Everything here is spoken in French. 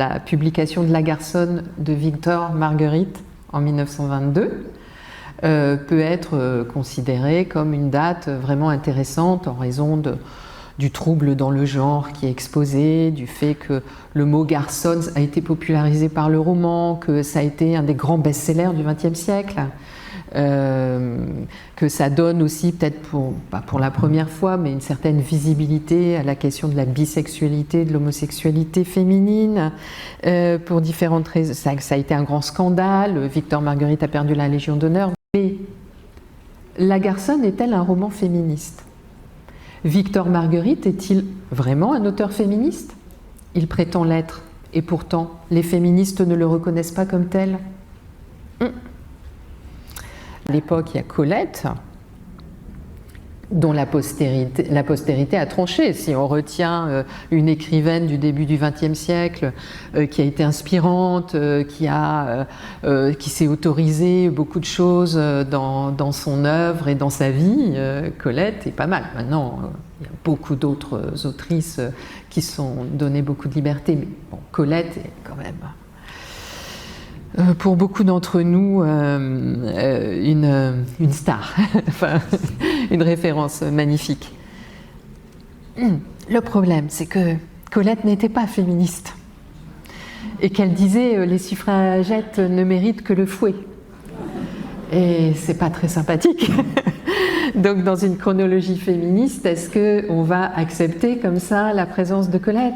La publication de Lagarson de Victor Marguerite en 1922 peut être considérée comme une date vraiment intéressante en raison du trouble dans le genre qui est exposé, du fait que le mot garçon a été popularisé par le roman, que ça a été un des grands best-sellers du XXe siècle, que ça donne aussi, peut-être pas pour la première fois, mais une certaine visibilité à la question de la bisexualité, de l'homosexualité féminine, pour différentes raisons. Ça a été un grand scandale, Victor Marguerite a perdu la Légion d'honneur, mais Lagarson est-elle un roman féministe ? Victor Marguerite est-il vraiment un auteur féministe ? Il prétend l'être, et pourtant les féministes ne le reconnaissent pas comme tel. À l'époque, il y a Colette, dont la postérité a tranché. Si on retient une écrivaine du début du XXe siècle qui a été inspirante, qui s'est autorisée beaucoup de choses dans son œuvre et dans sa vie, Colette est pas mal. Maintenant, il y a beaucoup d'autres autrices qui sont données beaucoup de liberté, mais bon, Colette est quand même... pour beaucoup d'entre nous, une star, enfin, une référence magnifique. Le problème, c'est que Colette n'était pas féministe et qu'elle disait les suffragettes ne méritent que le fouet. Et c'est pas très sympathique. Donc, dans une chronologie féministe, est-ce qu'on va accepter comme ça la présence de Colette ?